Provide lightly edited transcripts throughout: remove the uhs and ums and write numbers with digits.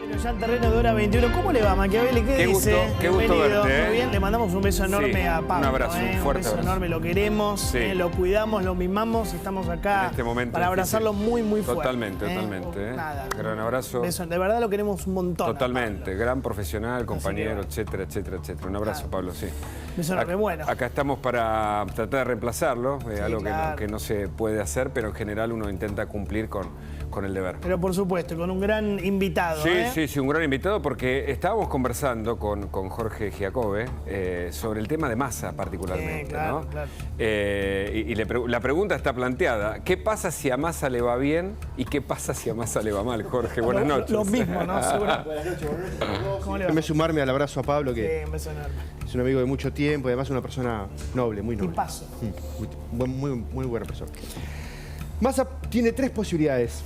Pero ya en terreno de hora 21, ¿cómo le va, Machiavelli? ¿Qué dice? Qué gusto Bienvenido. verte. Muy bien, le mandamos un beso enorme Sí, a Pablo. un abrazo, un fuerte un beso abrazo. enorme, lo queremos, Sí. lo cuidamos, lo mimamos, estamos acá En este momento para abrazarlo difícil. muy, muy fuerte. Totalmente. Nada. Gran abrazo. Beso, de verdad lo queremos un montón. a Totalmente, Pablo. gran profesional, compañero, que etcétera, etcétera, etcétera. Un abrazo, Pablo, sí. Beso enorme, bueno. Acá estamos para tratar de reemplazarlo, algo claro. que no se puede hacer, pero en general uno intenta cumplir con el deber. Pero por supuesto, con un gran invitado. Sí, un gran invitado, porque estábamos conversando con Jorge Giacobbe sobre el tema de Massa particularmente, claro, ¿no? claro. La pregunta está planteada: ¿qué pasa si a Massa le va bien y qué pasa si a Massa le va mal? Jorge, buenas noches. Lo mismo, ¿no? Seguro. Buenas noches. ¿Cómo le va? Déjame sumarme al abrazo a Pablo, que Un beso enorme. es un amigo de mucho tiempo y además una persona noble, muy noble. Tipazo. Muy buena persona. Massa tiene tres posibilidades.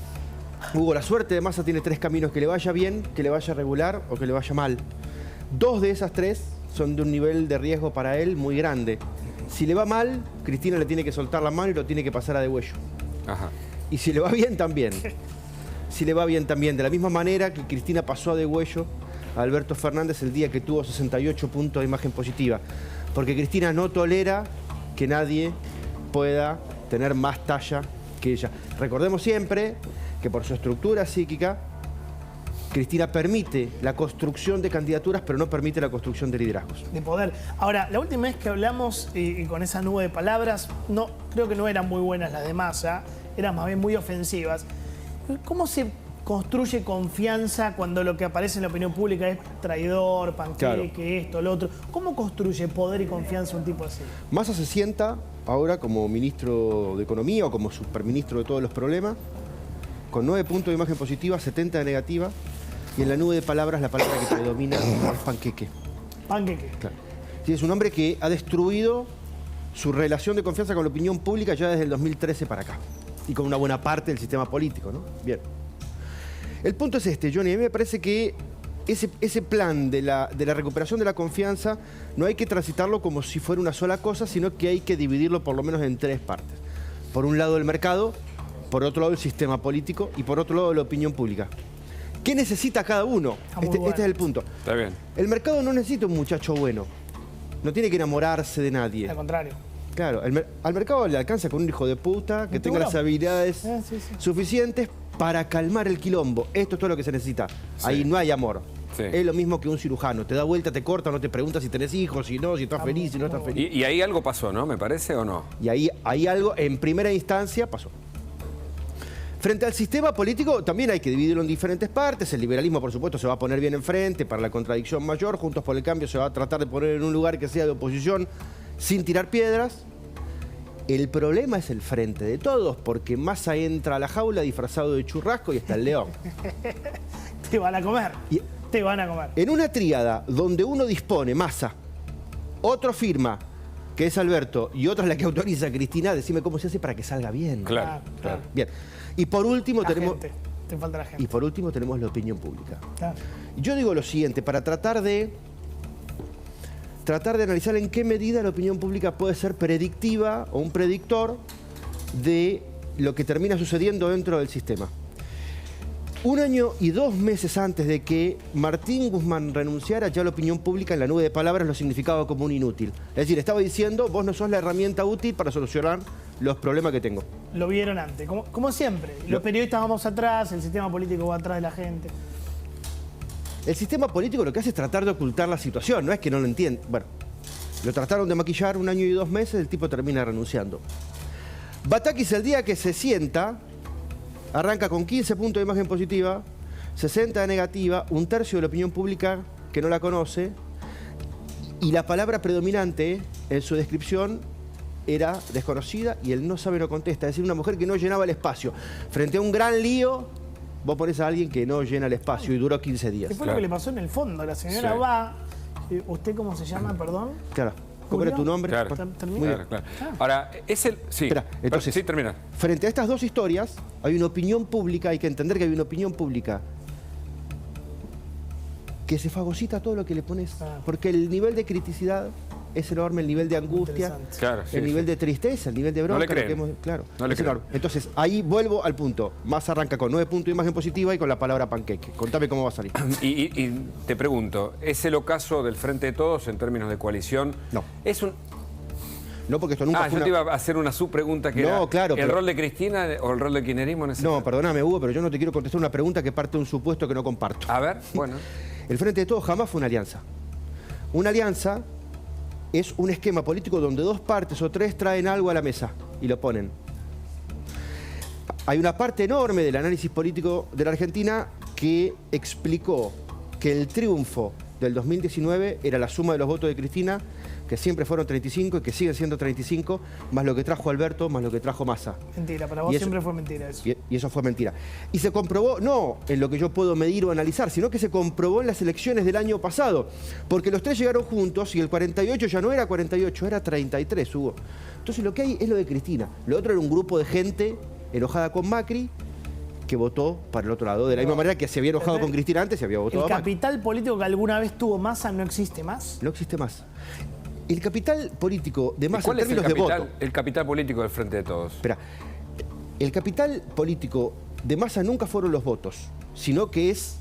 Hugo, la suerte de Massa tiene tres caminos: que le vaya bien, que le vaya regular o que le vaya mal. Dos de esas tres son de un nivel de riesgo para él muy grande. Si le va mal, Cristina le tiene que soltar la mano y lo tiene que pasar a degüello. Ajá. Y si le va bien, también. Si le va bien, también. De la misma manera que Cristina pasó a degüello a Alberto Fernández el día que tuvo 68 puntos de imagen positiva. Porque Cristina no tolera que nadie pueda tener más talla que ella. Recordemos siempre que por su estructura psíquica, Cristina permite la construcción de candidaturas, pero no permite la construcción de liderazgos. De poder. Ahora, la última vez que hablamos y con esa nube de palabras, creo que no eran muy buenas las de Massa, eran más bien muy ofensivas. ¿Cómo se construye confianza cuando lo que aparece en la opinión pública es traidor, panqueque, Claro. esto, lo otro? ¿Cómo construye poder y confianza un tipo así? Massa se sienta ahora como ministro de Economía o como superministro de todos los problemas, con 9 puntos de imagen positiva, 70 de negativa, y en la nube de palabras la palabra que predomina es panqueque. Panqueque. Claro. Sí, es un hombre que ha destruido su relación de confianza con la opinión pública ya desde el 2013 para acá, y con una buena parte del sistema político, ¿no? Bien. El punto es este, Johnny. A mí me parece que ese plan de la recuperación de la confianza no hay que transitarlo como si fuera una sola cosa, sino que hay que dividirlo por lo menos en tres partes. Por un lado el mercado, por otro lado el sistema político y por otro lado la opinión pública. ¿Qué necesita cada uno? Este es el punto. Está bien. El mercado no necesita un muchacho bueno. No tiene que enamorarse de nadie. Al contrario. Claro, al mercado le alcanza con un hijo de puta que tenga las habilidades Sí. suficientes para calmar el quilombo. Esto es todo lo que se necesita. Ahí no hay amor. Sí. Es lo mismo que un cirujano. Te da vuelta, te corta, no te pregunta si tenés hijos, si no, si estás feliz, si no estás feliz. Y ahí algo pasó, ¿no? ¿Me parece o no? Y ahí algo, en primera instancia, pasó. Frente al sistema político también hay que dividirlo en diferentes partes. El liberalismo, por supuesto, se va a poner bien enfrente para la contradicción mayor. Juntos por el Cambio se va a tratar de poner en un lugar que sea de oposición sin tirar piedras. El problema es el frente de todos, porque Massa entra a la jaula disfrazado de churrasco y está el león. Te van a comer. Y- Te van a comer. En una tríada donde uno dispone, Massa, otro firma, que es Alberto, y otra es la que autoriza a Cristina, decime cómo se hace para que salga bien. Claro. Bien. Y por último La tenemos... gente. Te falta la gente. Y por último tenemos la opinión pública. Claro. Yo digo lo siguiente, para tratar de analizar en qué medida la opinión pública puede ser predictiva o un predictor de lo que termina sucediendo dentro del sistema. 1 año y 2 meses antes de que Martín Guzmán renunciara, ya la opinión pública en la nube de palabras lo significaba como un inútil. Es decir, estaba diciendo, vos no sos la herramienta útil para solucionar los problemas que tengo. Lo vieron antes, como siempre. Los periodistas vamos atrás, el sistema político va atrás de la gente. El sistema político lo que hace es tratar de ocultar la situación, no es que no lo entienda. Bueno, lo trataron de maquillar 1 año y 2 meses, el tipo termina renunciando. Batakis, el día que se sienta, arranca con 15 puntos de imagen positiva, 60 de negativa, 1/3 de la opinión pública que no la conoce, y la palabra predominante en su descripción era desconocida y él no sabe, no contesta. Es decir, una mujer que no llenaba el espacio. Frente a un gran lío, vos ponés a alguien que no llena el espacio y duró 15 días. ¿Qué fue lo que le pasó en el fondo? La señora Sí. va... ¿Usted cómo se llama, perdón? Claro. ¿Cómo era tu nombre? Claro. ¿Termina? Muy bien. Claro. Ahora, es el... Sí. Espera, entonces- Sí, termina. Frente a estas dos historias, hay una opinión pública, hay que entender que hay una opinión pública que se fagocita todo lo que le pones, Ah. porque el nivel de criticidad Es enorme el nivel de angustia, Interesante. Claro, sí, el nivel sí. de tristeza, el nivel de bronca. No le creen. lo que hemos- claro, No le es creen. enorme. Entonces, ahí vuelvo al punto. Massa arranca con 9 puntos de imagen positiva y con la palabra panqueque. Contame cómo va a salir. Y te pregunto, ¿es el ocaso del Frente de Todos en términos de coalición? No. Es un... No, porque esto nunca Ah, fue yo te una... iba a hacer una subpregunta que No, era claro, ¿el pero- rol de Cristina o el rol de kirchnerismo en ese No, caso? perdóname, Hugo, pero yo no te quiero contestar una pregunta que parte de un supuesto que no comparto. A ver, bueno. El Frente de Todos jamás fue una alianza. Una alianza es un esquema político donde dos partes o tres traen algo a la mesa y lo ponen. Hay una parte enorme del análisis político de la Argentina que explicó que el triunfo del 2019 era la suma de los votos de Cristina, que siempre fueron 35 y que siguen siendo 35, más lo que trajo Alberto, más lo que trajo Massa. Mentira, para vos Y eso- siempre fue mentira eso. Y eso fue mentira. Y se comprobó, no en lo que yo puedo medir o analizar, sino que se comprobó en las elecciones del año pasado. Porque los tres llegaron juntos y el 48 ya no era 48, era 33, Hugo. Entonces lo que hay es lo de Cristina. Lo otro era un grupo de gente enojada con Macri que votó para el otro lado. De la misma manera que se había enojado con Cristina antes, se había votado ¿El a Macri. capital político que alguna vez tuvo Massa no existe más? No existe más. El capital político de ¿Y Massa en ¿Cuál es términos de voto... el capital político del Frente de Todos? Espera, el capital político de Massa nunca fueron los votos, sino que es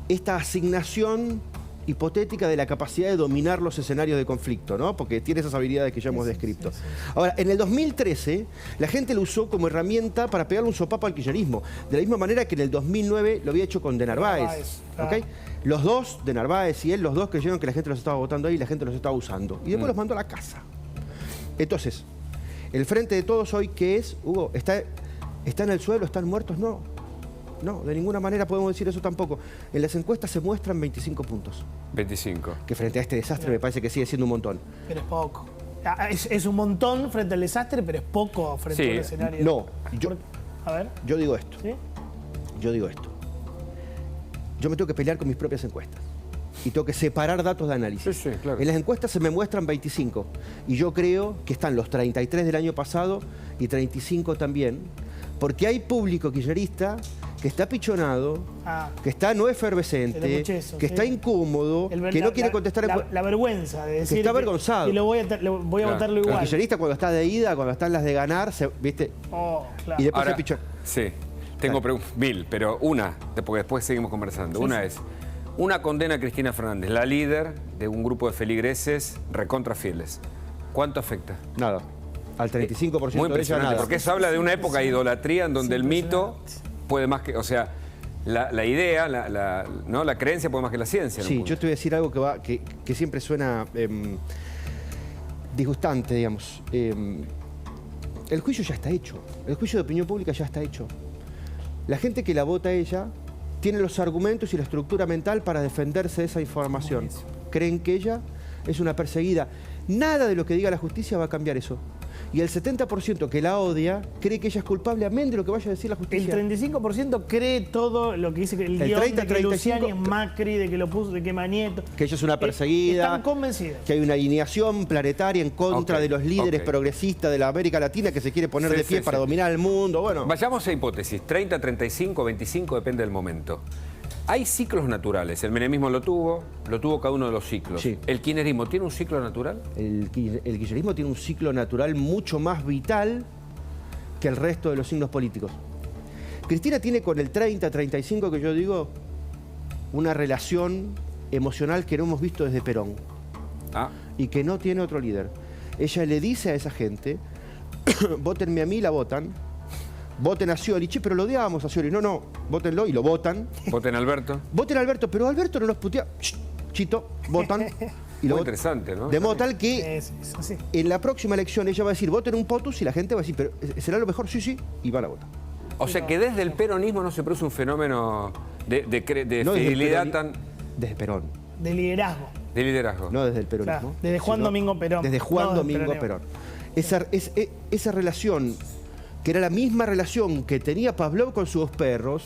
esta asignación hipotética de la capacidad de dominar los escenarios de conflicto, ¿no? Porque tiene esas habilidades que ya hemos descrito. Ahora, en el 2013, la gente lo usó como herramienta para pegarle un sopapo al kirchnerismo, de la misma manera que en el 2009 lo había hecho con De Narváez. Narváez, claro. ¿Ok? Los dos, De Narváez y él, los dos creyeron que la gente los estaba votando ahí y la gente los estaba usando. Y después los mandó a la casa. Entonces, el Frente de Todos hoy, ¿qué es? Hugo, ¿está en el suelo? ¿Están muertos? No. No, de ninguna manera podemos decir eso tampoco. En las encuestas se muestran 25 puntos. 25. Que frente a este desastre me parece que sigue siendo un montón. Pero es poco. Es un montón frente al desastre, pero es poco frente Sí. al escenario. No, yo- A ver, Yo digo esto, ¿sí? yo digo esto. Yo me tengo que pelear con mis propias encuestas. Y tengo que separar datos de análisis. Sí, sí, claro. En las encuestas se me muestran 25. Y yo creo que están los 33 del año pasado y 35 también. Porque hay público kirchnerista que está pichonado, Ah. que está no Te lo efervescente, escuché eso, que sí. está incómodo, que no quiere contestar... La vergüenza de decir está avergonzado. y lo voy a Claro. votarlo El igual. kirchnerista cuando está de ida, cuando están las de ganar, ¿viste? Oh, claro. Y después Ahora, se pichó. sí, tengo mil, pero una, porque después seguimos conversando. Una es, una condena a Cristina Fernández, la líder de un grupo de feligreses recontra fieles. ¿Cuánto afecta? Nada. Al 35% Muy de ella impresionante, nada. porque eso habla de una época de idolatría en donde el mito puede más que, o sea, la idea, ¿no? La creencia puede más que la ciencia. en un Sí, punto. yo te voy a decir algo que siempre suena disgustante, digamos. El juicio ya está hecho. El juicio de opinión pública ya está hecho. La gente que la vota a ella tiene los argumentos y la estructura mental para defenderse de esa información. Creen que ella es una perseguida. Nada de lo que diga la justicia va a cambiar eso. Y el 70% que la odia cree que ella es culpable, amén de lo que vaya a decir la El justicia. 35% cree todo lo que dice el guión 30, de que Luciani es 35, Macri, de que lo puso, de que Manieto. Que ella es una perseguida. Están convencidos. Que hay una alineación planetaria en contra Ok, de los líderes ok. progresistas de la América Latina que se quiere poner Sí, de pie sí, para sí. dominar el mundo. Bueno, Vayamos a hipótesis, 30, 35, 25, depende del momento. Hay ciclos naturales, el menemismo lo tuvo cada uno de los ciclos. Sí. ¿El kirchnerismo tiene un ciclo natural? el kirchnerismo tiene un ciclo natural mucho más vital que el resto de los signos políticos. Cristina tiene con el 30, 35 que yo digo, una relación emocional que no hemos visto desde Perón Ah, y que no tiene otro líder. Ella le dice a esa gente, vótenme a mí, la votan. Voten a Scioli, che, pero lo odiábamos a Scioli. No, votenlo y lo votan. voten Alberto. Voten a Alberto, pero Alberto no los putea. Chito, votan y Muy lo votan. interesante, ¿no? De modo tal que Es así. en la próxima elección ella va a decir, voten un POTUS y la gente va a decir, pero ¿será lo mejor? Sí, sí, y van a votar. O sea que desde el peronismo no se produce un fenómeno de No desde el fidelidad peroni- tan... Desde Perón, De liderazgo. de liderazgo. no desde el peronismo. Claro, desde Juan sino Domingo Perón. Desde Juan No, del Domingo peronismo. Perón. Esa relación, que era la misma relación que tenía Pavlov con sus perros,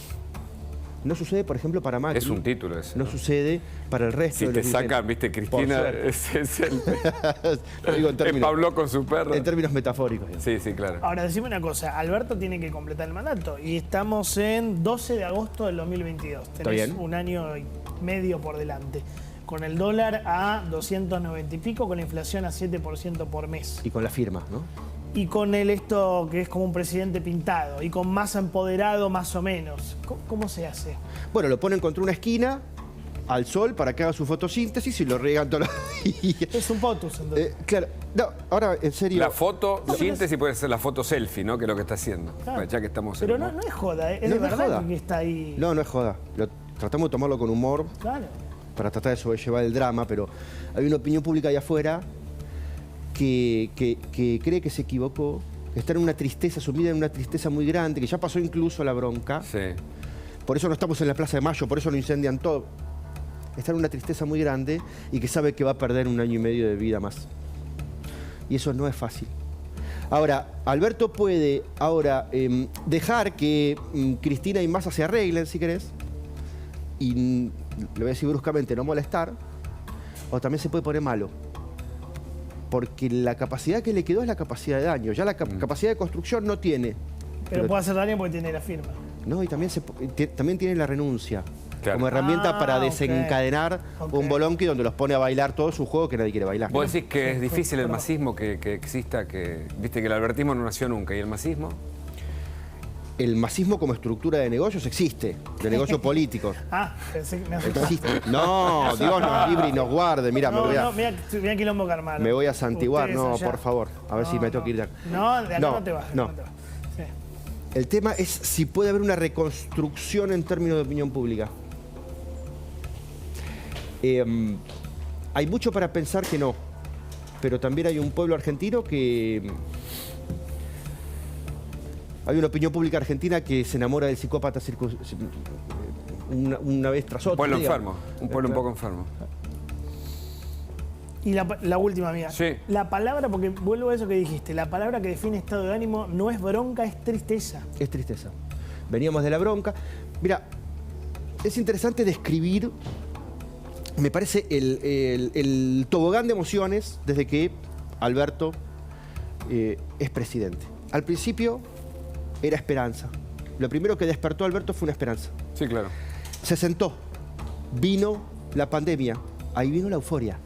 no sucede, por ejemplo, para Macri. Es un título ese. No sucede para el resto Si de te los sacan, viste, Cristina, suerte. es el... Lo digo en es términos, Pablo con su perro. en términos metafóricos. digamos. Sí, sí, claro. Ahora, decime una cosa. Alberto tiene que completar el mandato y estamos en 12 de agosto del 2022. Tenés bien. un año y medio por delante. con el dólar a 290 y pico, con la inflación a 7% por mes. Y con la firma, ¿no? Y con esto que es como un presidente pintado, y con Massa empoderado más o menos. ¿Cómo se hace? Bueno, lo ponen contra una esquina, al sol, para que haga su fotosíntesis y lo riegan todos los días. Es un POTUS, entonces. Claro, no, ahora en serio. La fotosíntesis puede ser la foto selfie, ¿no? Que es lo que está haciendo. Claro. Bueno, ya que estamos Pero en no, humor. no es joda, es No, de no es verdad joda. que está ahí. No, no es joda. Tratamos de tomarlo con humor Claro. para tratar de sobrellevar el drama, pero hay una opinión pública allá afuera que cree que se equivocó, que está en una tristeza, sumida en una tristeza muy grande, que ya pasó incluso la bronca. Sí. Por eso no estamos en la Plaza de Mayo, por eso lo incendian todo. Está en una tristeza muy grande y que sabe que va a perder 1 año y medio de vida más. Y eso no es fácil. Ahora, Alberto puede ahora dejar que Cristina y Massa se arreglen, si querés, y le voy a decir bruscamente, no molestar, o también se puede poner malo. Porque la capacidad que le quedó es la capacidad de daño. Ya la capacidad de construcción no tiene. Pero puede hacer daño porque tiene la firma. No, y también, también tiene la renuncia. Claro. Como herramienta para ok. desencadenar un bolonqui donde los pone a bailar todo su juego que nadie quiere bailar. Vos decís que es difícil el perdón. masismo que exista, que viste que el albertismo no nació nunca. ¿Y el masismo? El masismo como estructura de negocios existe, de negocios políticos. Ah, pensé que me asustó. Existe. No, Dios nos libre y nos guarde. Mira, No, mira quilombo que armaron. me voy a santiguar. Ustedes No, allá. por favor. A ver si me tengo que ir de acá. No, de acá No, no te vas. de acá no. te vas. Sí. El tema es si puede haber una reconstrucción en términos de opinión pública. Hay mucho para pensar que no, pero también hay un pueblo argentino que... Hay una opinión pública argentina que se enamora del psicópata una vez tras otra. Un pueblo digamos. enfermo, un pueblo un poco enfermo. Y la última, mía. Sí. La palabra, porque vuelvo a eso que dijiste, la palabra que define estado de ánimo no es bronca, es tristeza. Es tristeza. Veníamos de la bronca. Mira, es interesante describir, me parece, el tobogán de emociones desde que Alberto es presidente. Al principio era esperanza. Lo primero que despertó a Alberto fue una esperanza. Sí, claro. Se sentó, vino la pandemia, ahí vino la euforia.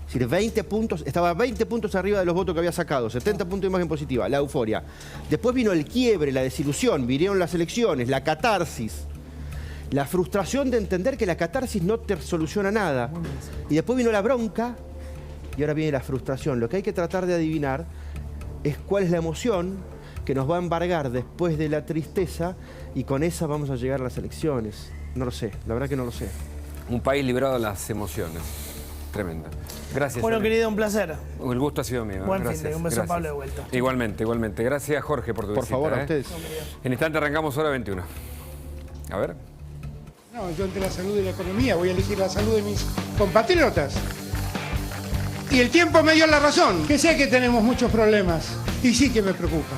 Es decir, 20 puntos, estaba 20 puntos arriba de los votos que había sacado, 70 puntos de imagen positiva, la euforia. Después vino el quiebre, la desilusión, vinieron las elecciones, la catarsis, la frustración de entender que la catarsis no te soluciona nada. Y después vino la bronca y ahora viene la frustración. Lo que hay que tratar de adivinar es cuál es la emoción que nos va a embargar después de la tristeza y con esa vamos a llegar a las elecciones. No lo sé, la verdad que no lo sé. Un país librado de las emociones. Tremendo. Gracias. Bueno, Ale. querido, un placer. El gusto ha sido mío. Buen fin Gracias. de, un beso a Gracias. Pablo de vuelta. Igualmente, igualmente. Gracias, Jorge, por tu Por visita. favor, a ustedes. En instante arrancamos hora 21. A ver. No, yo entre la salud y la economía voy a elegir la salud de mis compatriotas. Y el tiempo me dio la razón, que sé que tenemos muchos problemas. Y sí que me preocupa.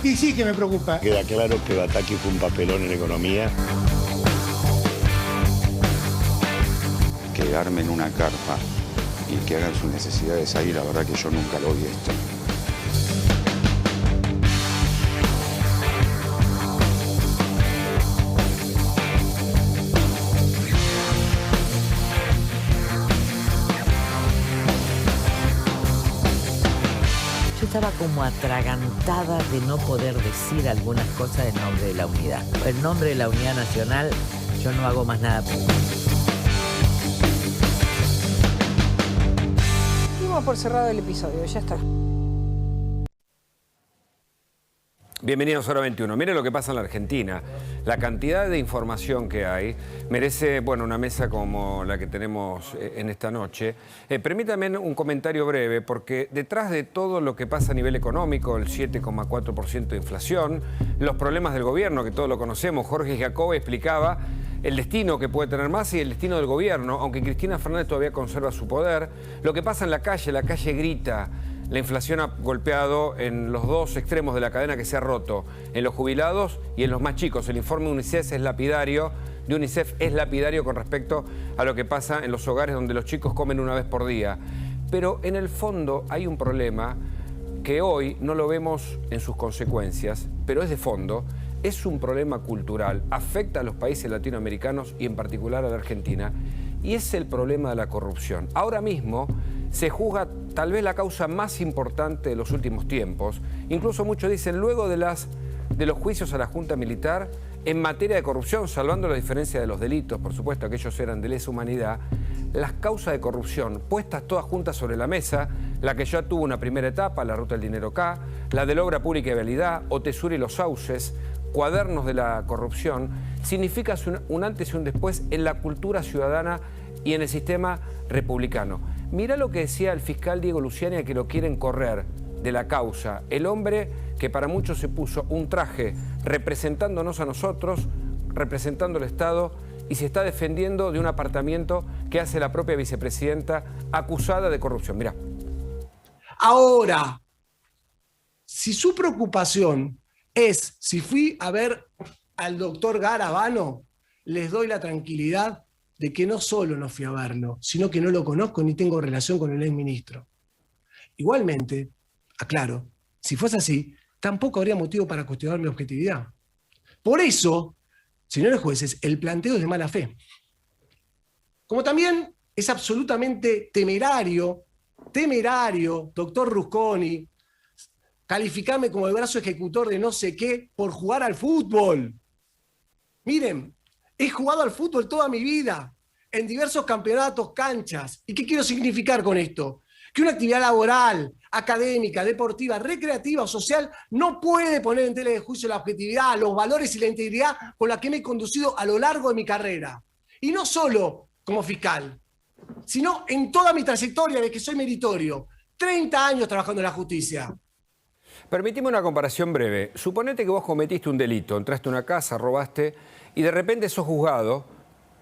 Y sí que me preocupa. Queda claro que Bataki fue un papelón en economía. Que armen una carpa y que hagan sus necesidades ahí, la verdad que yo nunca lo vi esto. Yo estaba como atragantada de no poder decir algunas cosas en nombre de la unidad. En nombre de la unidad nacional, yo no hago más nada. Dimos por cerrado el episodio, ya está. Bienvenidos a Hora 21. Miren lo que pasa en la Argentina. La cantidad de información que hay merece, bueno, una mesa como la que tenemos en esta noche. Permítanme un comentario breve, porque detrás de todo lo que pasa a nivel económico, el 7,4% de inflación, los problemas del gobierno, que todos lo conocemos, Jorge Giacobbe explicaba el destino que puede tener Massa y el destino del gobierno, aunque Cristina Fernández todavía conserva su poder. Lo que pasa en la calle grita. La inflación ha golpeado en los dos extremos de la cadena que se ha roto, en los jubilados y en los más chicos. El informe de UNICEF es lapidario con respecto a lo que pasa en los hogares donde los chicos comen una vez por día. Pero en el fondo hay un problema que hoy no lo vemos en sus consecuencias, pero es de fondo. Es un problema cultural, afecta a los países latinoamericanos y en particular a la Argentina. Y ese es el problema de la corrupción. Ahora mismo se juzga tal vez la causa más importante de los últimos tiempos. Incluso muchos dicen, luego de los juicios a la Junta Militar, en materia de corrupción, salvando la diferencia de los delitos, por supuesto, aquellos eran de lesa humanidad, las causas de corrupción puestas todas juntas sobre la mesa, la que ya tuvo una primera etapa, la ruta del dinero K, la de la obra pública y vialidad, Otesur y los sauces, cuadernos de la corrupción, significa un antes y un después en la cultura ciudadana y en el sistema republicano. Mirá lo que decía el fiscal Diego Luciani, que lo quieren correr de la causa, el hombre que para muchos se puso un traje representándonos a nosotros, representando al Estado, y se está defendiendo de un apartamiento que hace la propia vicepresidenta acusada de corrupción. Mirá. Ahora, si su preocupación es si fui a ver al doctor Garabano, les doy la tranquilidad de que no solo no fui a verlo, sino que no lo conozco ni tengo relación con el exministro. Igualmente, aclaro, si fuese así, tampoco habría motivo para cuestionar mi objetividad. Por eso, señores jueces, el planteo es de mala fe. Como también es absolutamente temerario, doctor Rusconi, calificarme como el brazo ejecutor de no sé qué por jugar al fútbol. Miren, he jugado al fútbol toda mi vida, en diversos campeonatos, canchas. ¿Y qué quiero significar con esto? Que una actividad laboral, académica, deportiva, recreativa o social no puede poner en tela de juicio la objetividad, los valores y la integridad con la que me he conducido a lo largo de mi carrera. Y no solo como fiscal, sino en toda mi trayectoria de que soy meritorio. 30 años trabajando en la justicia. Permitime una comparación breve. Suponete que vos cometiste un delito, entraste a una casa, robaste y de repente sos juzgado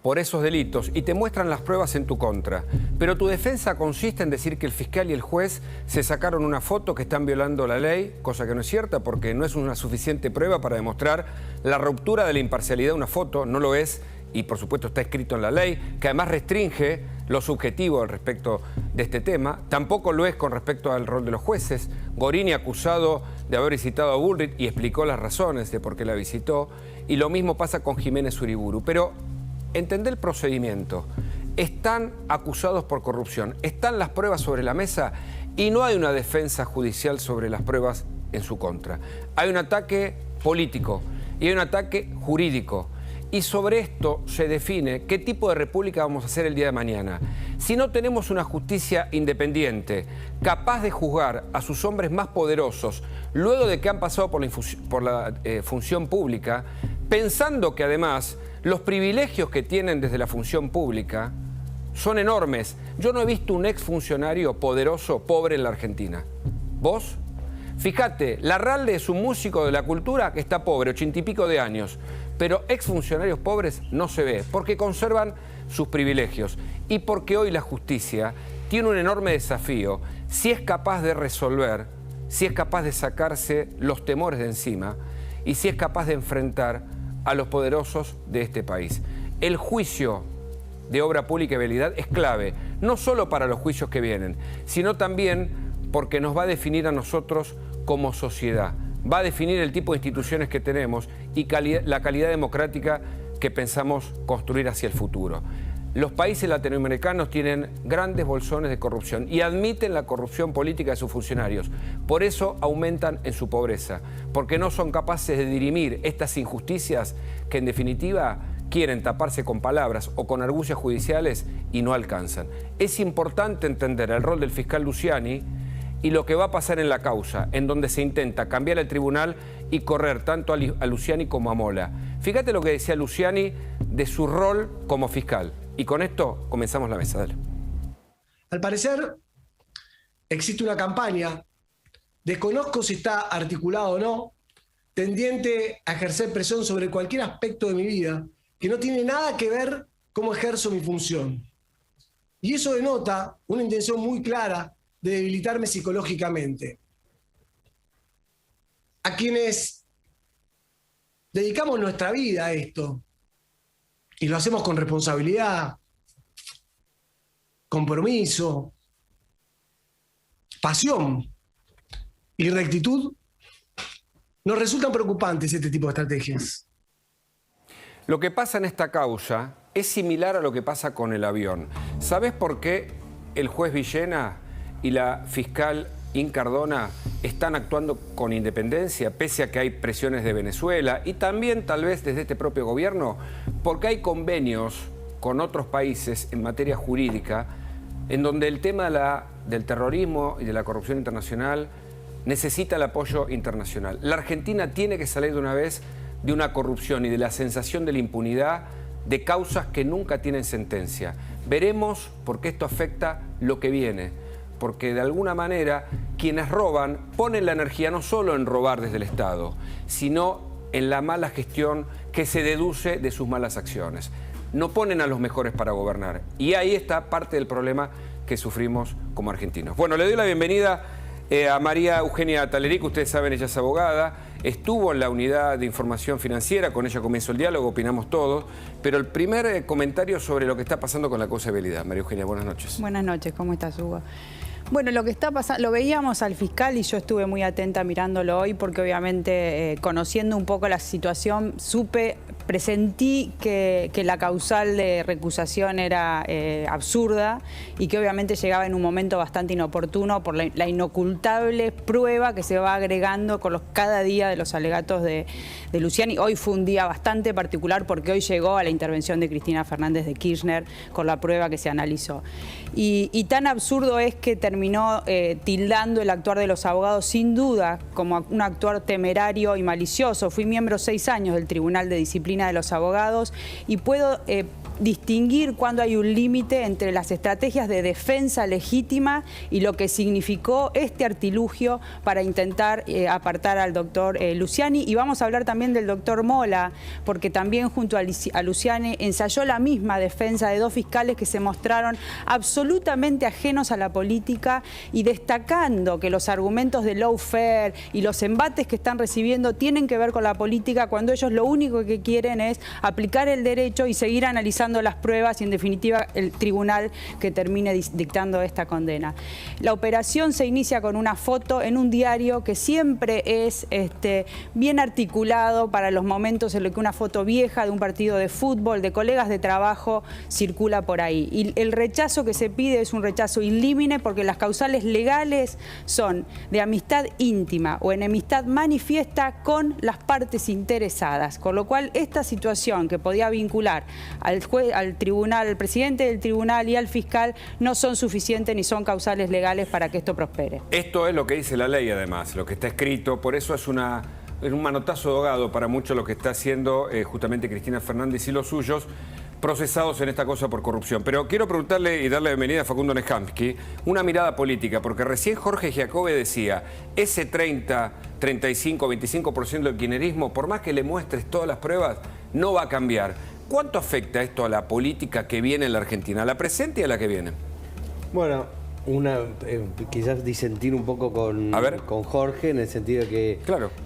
por esos delitos y te muestran las pruebas en tu contra. Pero tu defensa consiste en decir que el fiscal y el juez se sacaron una foto, que están violando la ley, cosa que no es cierta porque no es una suficiente prueba para demostrar la ruptura de la imparcialidad de una foto, no lo es, y por supuesto está escrito en la ley, que además restringe lo subjetivo al respecto de este tema. Tampoco lo es con respecto al rol de los jueces. Gorini acusado de haber visitado a Bullrich y explicó las razones de por qué la visitó. Y lo mismo pasa con Jiménez Uriburu. Pero entendé el procedimiento. Están acusados por corrupción, están las pruebas sobre la mesa y no hay una defensa judicial sobre las pruebas en su contra. Hay un ataque político y hay un ataque jurídico. Y sobre esto se define qué tipo de república vamos a hacer el día de mañana. Si no tenemos una justicia independiente, capaz de juzgar a sus hombres más poderosos, luego de que han pasado por la función pública, pensando que además los privilegios que tienen desde la función pública son enormes. Yo no he visto un exfuncionario poderoso, pobre en la Argentina. ¿Vos? Fíjate, Larralde es un músico de la cultura que está pobre, 80 y pico de años, pero exfuncionarios pobres no se ve, porque conservan sus privilegios y porque hoy la justicia tiene un enorme desafío, si es capaz de resolver, si es capaz de sacarse los temores de encima y si es capaz de enfrentar a los poderosos de este país. El juicio de obra pública y vialidad es clave, no solo para los juicios que vienen, sino también porque nos va a definir a nosotros como sociedad. Va a definir el tipo de instituciones que tenemos y la calidad democrática que pensamos construir hacia el futuro. Los países latinoamericanos tienen grandes bolsones de corrupción y admiten la corrupción política de sus funcionarios. Por eso aumentan en su pobreza, porque no son capaces de dirimir estas injusticias que en definitiva quieren taparse con palabras o con argucias judiciales y no alcanzan. Es importante entender el rol del fiscal Luciani y lo que va a pasar en la causa, en donde se intenta cambiar el tribunal y correr tanto a Luciani como a Mola. Fíjate lo que decía Luciani de su rol como fiscal. Y con esto comenzamos la mesa. Dale. Al parecer, existe una campaña, desconozco si está articulado o no, tendiente a ejercer presión sobre cualquier aspecto de mi vida que no tiene nada que ver cómo ejerzo mi función. Y eso denota una intención muy clara de debilitarme psicológicamente. A quienes dedicamos nuestra vida a esto, y lo hacemos con responsabilidad, compromiso, pasión y rectitud, nos resultan preocupantes este tipo de estrategias. Lo que pasa en esta causa es similar a lo que pasa con el avión. ¿Sabés por qué el juez Villena y la fiscal Incardona están actuando con independencia, pese a que hay presiones de Venezuela y también tal vez desde este propio gobierno? Porque hay convenios con otros países en materia jurídica en donde el tema del terrorismo y de la corrupción internacional necesita el apoyo internacional. La Argentina tiene que salir de una vez de una corrupción y de la sensación de la impunidad de causas que nunca tienen sentencia. Veremos por qué esto afecta lo que viene, porque de alguna manera quienes roban ponen la energía no solo en robar desde el Estado, sino en la mala gestión que se deduce de sus malas acciones. No ponen a los mejores para gobernar. Y ahí está parte del problema que sufrimos como argentinos. Bueno, le doy la bienvenida a María Eugenia Talerico. Ustedes saben, ella es abogada, estuvo en la unidad de información financiera, con ella comenzó el diálogo, opinamos todos, pero el primer comentario sobre lo que está pasando con la causa de Belidad. María Eugenia, buenas noches. Buenas noches, ¿cómo estás, Hugo? Bueno, lo que está pasando, lo veíamos al fiscal y yo estuve muy atenta mirándolo hoy porque obviamente conociendo un poco la situación, presentí que la causal de recusación era absurda y que obviamente llegaba en un momento bastante inoportuno por la inocultable prueba que se va agregando con cada día de los alegatos de Luciani. Hoy fue un día bastante particular porque hoy llegó a la intervención de Cristina Fernández de Kirchner con la prueba que se analizó. Y tan absurdo es que terminó tildando el actuar de los abogados sin duda como un actuar temerario y malicioso. Fui miembro 6 años del Tribunal de Disciplina de los Abogados y puedo distinguir cuando hay un límite entre las estrategias de defensa legítima y lo que significó este artilugio para intentar apartar al doctor Luciani. Y vamos a hablar también del doctor Mola, porque también junto a Luciani ensayó la misma defensa de 2 fiscales que se mostraron absolutamente ajenos a la política y destacando que los argumentos de lawfare y los embates que están recibiendo tienen que ver con la política, cuando ellos lo único que quieren es aplicar el derecho y seguir analizando las pruebas y en definitiva el tribunal que termine dictando esta condena. La operación se inicia con una foto en un diario que siempre es bien articulado para los momentos en los que una foto vieja de un partido de fútbol, de colegas de trabajo, circula por ahí. Y el rechazo que se pide es un rechazo ilímine porque las causales legales son de amistad íntima o enemistad manifiesta con las partes interesadas, con lo cual esta situación que podía vincular al tribunal, al presidente del tribunal y al fiscal no son suficientes ni son causales legales para que esto prospere. Esto es lo que dice la ley además, lo que está escrito, por eso es un manotazo de ahogado para mucho lo que está haciendo justamente Cristina Fernández y los suyos, procesados en esta cosa por corrupción. Pero quiero preguntarle y darle la bienvenida a Facundo Neskamsky, una mirada política, porque recién Jorge Giacobbe decía, ese 30, 35, 25% del kirchnerismo, por más que le muestres todas las pruebas, no va a cambiar. ¿Cuánto afecta esto a la política que viene en la Argentina, a la presente y a la que viene? Bueno, quizás disentir un poco con Jorge, en el sentido de que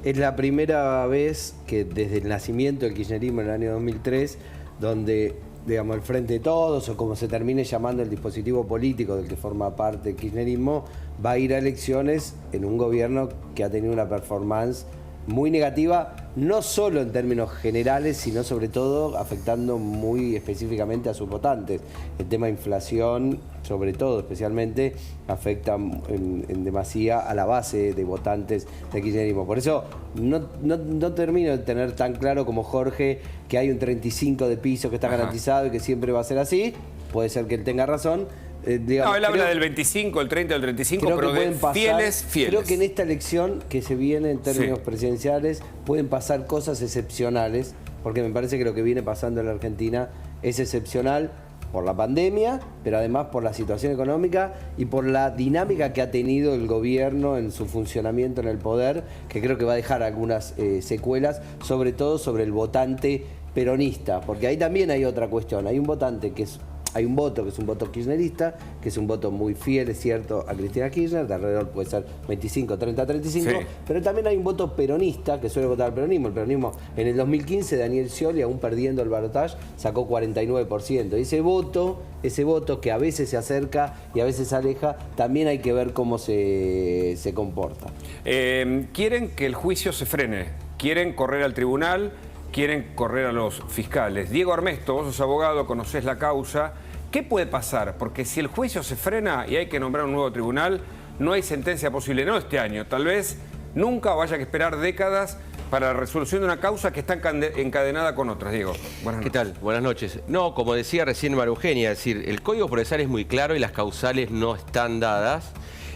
es la primera vez que desde el nacimiento del kirchnerismo en el año 2003, donde, digamos, el Frente de Todos, o como se termine llamando el dispositivo político del que forma parte el kirchnerismo, va a ir a elecciones en un gobierno que ha tenido una performance muy negativa, no solo en términos generales, sino sobre todo afectando muy específicamente a sus votantes. El tema de inflación, sobre todo, especialmente, afecta en demasía a la base de votantes del kirchnerismo. Por eso no termino de tener tan claro como Jorge que hay un 35 de piso que está garantizado y que siempre va a ser así. Puede ser que él tenga razón. Digamos, no, él habla del 25, el 30, el 35, pero de fieles. Creo que en esta elección que se viene en términos presidenciales pueden pasar cosas excepcionales, porque me parece que lo que viene pasando en la Argentina es excepcional por la pandemia, pero además por la situación económica y por la dinámica que ha tenido el gobierno en su funcionamiento en el poder, que creo que va a dejar algunas secuelas, sobre todo sobre el votante peronista, porque ahí también hay otra cuestión. Hay un votante que es... Hay un voto que es un voto kirchnerista, que es un voto muy fiel, es cierto, a Cristina Kirchner, de alrededor puede ser 25, 30, 35, pero también hay un voto peronista que suele votar al peronismo. El peronismo en el 2015, Daniel Scioli, aún perdiendo el balotaje, sacó 49%. Y ese voto que a veces se acerca y a veces se aleja, también hay que ver cómo se comporta. Quieren que el juicio se frene, quieren correr al tribunal. quieren correr a los fiscales. Diego Armesto, vos sos abogado, conocés la causa. ¿Qué puede pasar? Porque si el juicio se frena y hay que nombrar un nuevo tribunal, no hay sentencia posible, no este año, tal vez nunca, o haya que esperar décadas para la resolución de una causa que está encadenada con otras. Diego, buenas noches. ¿Qué tal? Buenas noches. No, como decía recién María Eugenia, es decir, el Código Procesal es muy claro y las causales no están dadas.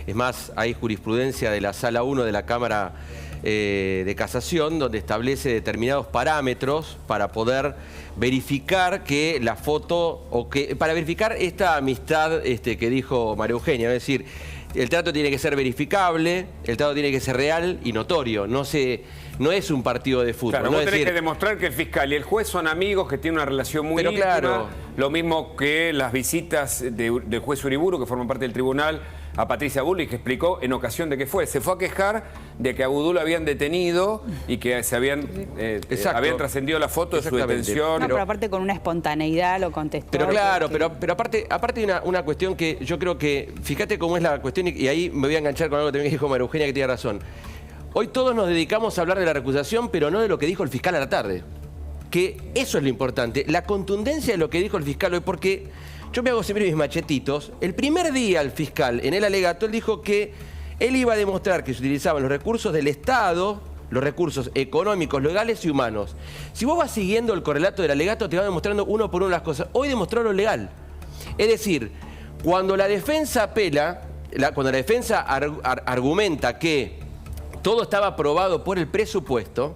Es más, hay jurisprudencia de la Sala 1 de la Cámara de Casación donde establece determinados parámetros para poder verificar que la foto, o que para verificar esta amistad que dijo María Eugenia, es decir, el trato tiene que ser verificable, el trato tiene que ser real y notorio, no es un partido de fútbol. Claro, no vos tenés decir, que demostrar que el fiscal y el juez son amigos, que tienen una relación muy íntima, claro, lo mismo que las visitas del juez Uriburu, que forman parte del tribunal, a Patricia Bullrich, que explicó en ocasión de que se fue a quejar de que a Abudú lo habían detenido y que se habían trascendido la foto de su detención. No, pero aparte con una espontaneidad lo contestó. Pero claro, pero aparte hay una cuestión que yo creo que, fíjate cómo es la cuestión, y ahí me voy a enganchar con algo también que dijo María Eugenia, que tiene razón. Hoy todos nos dedicamos a hablar de la recusación, pero no de lo que dijo el fiscal a la tarde. Que eso es lo importante, la contundencia de lo que dijo el fiscal hoy, porque yo me hago siempre mis machetitos. El primer día el fiscal, en el alegato, él dijo que él iba a demostrar que se utilizaban los recursos del Estado, los recursos económicos, legales y humanos. Si vos vas siguiendo el correlato del alegato, te va demostrando uno por uno las cosas. Hoy demostró lo legal. Es decir, cuando la defensa apela, cuando la defensa argumenta que todo estaba aprobado por el presupuesto,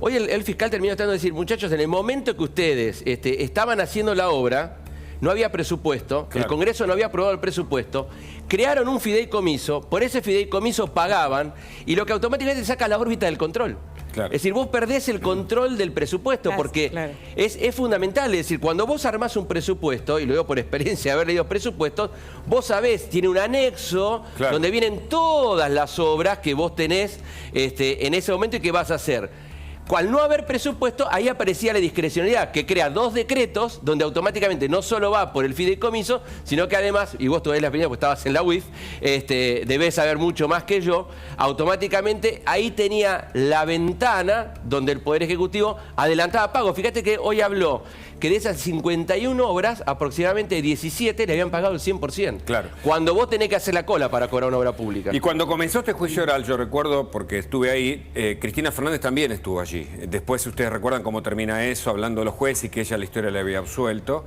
hoy el fiscal terminó tratando de decir, muchachos, en el momento que ustedes estaban haciendo la obra, no había presupuesto, claro. El Congreso no había aprobado el presupuesto, crearon un fideicomiso, por ese fideicomiso pagaban, y lo que automáticamente saca la órbita del control. Claro. Es decir, vos perdés el control del presupuesto, porque es fundamental. Es decir, cuando vos armás un presupuesto, y lo digo por experiencia de haber leído presupuestos, vos sabés, tiene un anexo donde vienen todas las obras que vos tenés en ese momento y que vas a hacer. Al no haber presupuesto, ahí aparecía la discrecionalidad, que crea dos decretos donde automáticamente no solo va por el fideicomiso, sino que además, y vos todavía la primera, porque estabas en la UIF, debés saber mucho más que yo, automáticamente ahí tenía la ventana donde el Poder Ejecutivo adelantaba pago. Fíjate que hoy habló que de esas 51 obras, aproximadamente 17 le habían pagado el 100%. Claro. Cuando vos tenés que hacer la cola para cobrar una obra pública. Y cuando comenzó este juicio oral, yo recuerdo, porque estuve ahí, Cristina Fernández también estuvo allí. Después ustedes recuerdan cómo termina eso, hablando de los jueces y que ella la historia le había absuelto.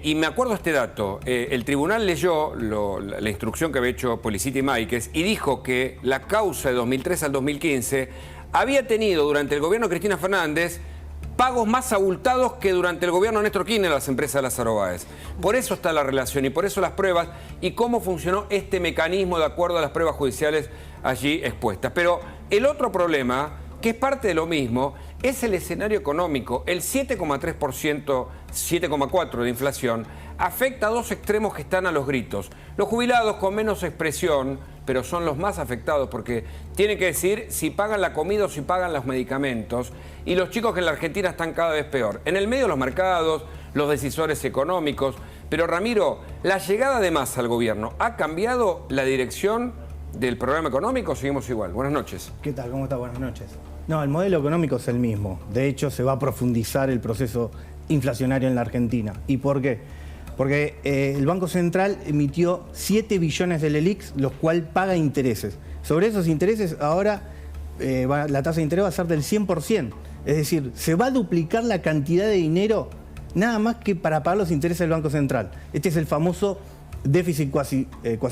Y me acuerdo este dato. El tribunal leyó la instrucción que había hecho Policiti y Máiquez y dijo que la causa de 2003 al 2015 había tenido durante el gobierno de Cristina Fernández pagos más abultados que durante el gobierno de Néstor Kirchner a las empresas de Lázaro Báez. Por eso está la relación y por eso las pruebas y cómo funcionó este mecanismo de acuerdo a las pruebas judiciales allí expuestas. Pero el otro problema, que es parte de lo mismo, es el escenario económico. El 7,3%, 7,4% de inflación afecta a dos extremos que están a los gritos. Los jubilados con menos expresión, pero son los más afectados porque tienen que decidir si pagan la comida o si pagan los medicamentos. Y los chicos que en la Argentina están cada vez peor. En el medio los mercados, los decisores económicos. Pero Ramiro, la llegada de Massa al gobierno, ¿ha cambiado la dirección del programa económico o seguimos igual? Buenas noches. ¿Qué tal? ¿Cómo está? Buenas noches. No, el modelo económico es el mismo. De hecho, se va a profundizar el proceso inflacionario en la Argentina. ¿Y por qué? Porque el Banco Central emitió 7 billones de LELIQs, los cuales paga intereses. Sobre esos intereses ahora la tasa de interés va a ser del 100%. Es decir, se va a duplicar la cantidad de dinero nada más que para pagar los intereses del Banco Central. Este es el famoso déficit cuasi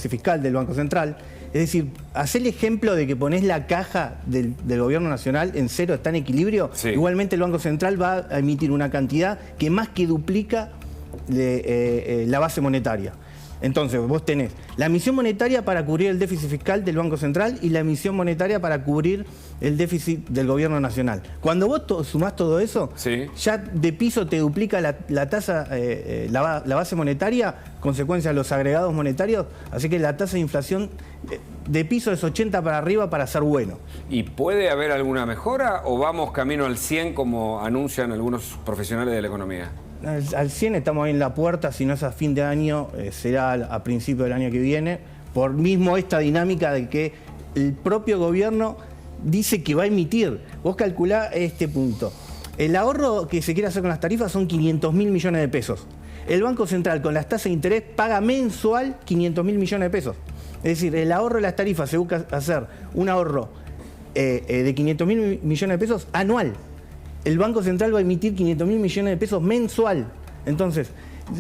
fiscal del Banco Central. Es decir, hacé el ejemplo de que ponés la caja del gobierno nacional en cero, está en equilibrio. Sí. Igualmente el Banco Central va a emitir una cantidad que más que duplica la base monetaria. Entonces vos tenés la emisión monetaria para cubrir el déficit fiscal del Banco Central y la emisión monetaria para cubrir el déficit del gobierno nacional. Cuando vos sumás todo eso, ya de piso te duplica la tasa, la base monetaria, consecuencia de los agregados monetarios, así que la tasa de inflación de piso es 80 para arriba para ser bueno. ¿Y puede haber alguna mejora o vamos camino al 100 como anuncian algunos profesionales de la economía? Al 100 estamos ahí en la puerta, si no es a fin de año, será a principio del año que viene, por mismo esta dinámica de que el propio gobierno dice que va a emitir. Vos calculá este punto. El ahorro que se quiere hacer con las tarifas son 500.000 millones de pesos. El Banco Central con las tasas de interés paga mensual 500.000 millones de pesos. Es decir, el ahorro de las tarifas se busca hacer un ahorro de 500.000 millones de pesos anual. El Banco Central va a emitir 500.000 millones de pesos mensual. Entonces,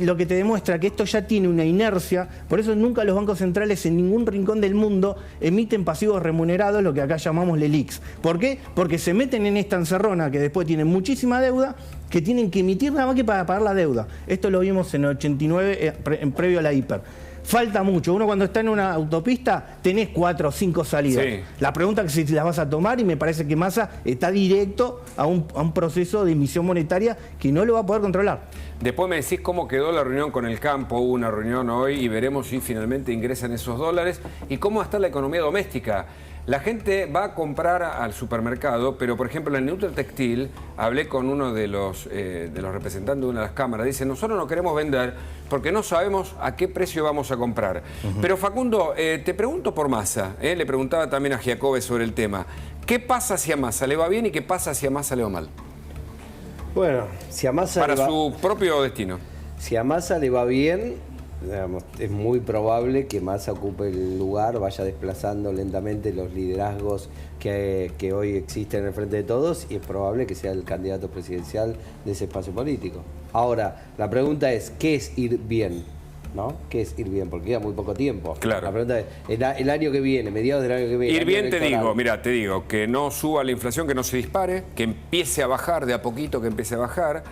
lo que te demuestra que esto ya tiene una inercia, por eso nunca los bancos centrales en ningún rincón del mundo emiten pasivos remunerados, lo que acá llamamos LELIQs. ¿Por qué? Porque se meten en esta encerrona que después tienen muchísima deuda, que tienen que emitir nada más que para pagar la deuda. Esto lo vimos en el 89, previo a la hiper. Falta mucho. Uno cuando está en una autopista tenés 4 o 5 salidas. Sí. La pregunta es si las vas a tomar, y me parece que Massa está directo a un proceso de emisión monetaria que no lo va a poder controlar. Después me decís cómo quedó la reunión con el campo. Hubo una reunión hoy y veremos si finalmente ingresan esos dólares. Y cómo está la economía doméstica. La gente va a comprar al supermercado, pero por ejemplo en la industria textil, hablé con uno de los representantes de una de las cámaras, dice, nosotros no queremos vender porque no sabemos a qué precio vamos a comprar. Pero Facundo, te pregunto por Massa, le preguntaba también a Giacobbe sobre el tema. ¿Qué pasa si a Massa le va bien y qué pasa si a Massa le va mal? Bueno, si a Massa para su propio destino. Si a Massa le va bien, digamos, es muy probable que Massa ocupe el lugar, vaya desplazando lentamente los liderazgos que hoy existen en el Frente de Todos, y es probable que sea el candidato presidencial de ese espacio político. Ahora, la pregunta es, ¿qué es ir bien? ¿No? ¿Qué es ir bien? Porque queda muy poco tiempo. Claro. La pregunta es, el año que viene, mediados del año que viene. Ir bien te digo, que no suba la inflación, que no se dispare, que empiece a bajar de a poquito, que empiece a bajar,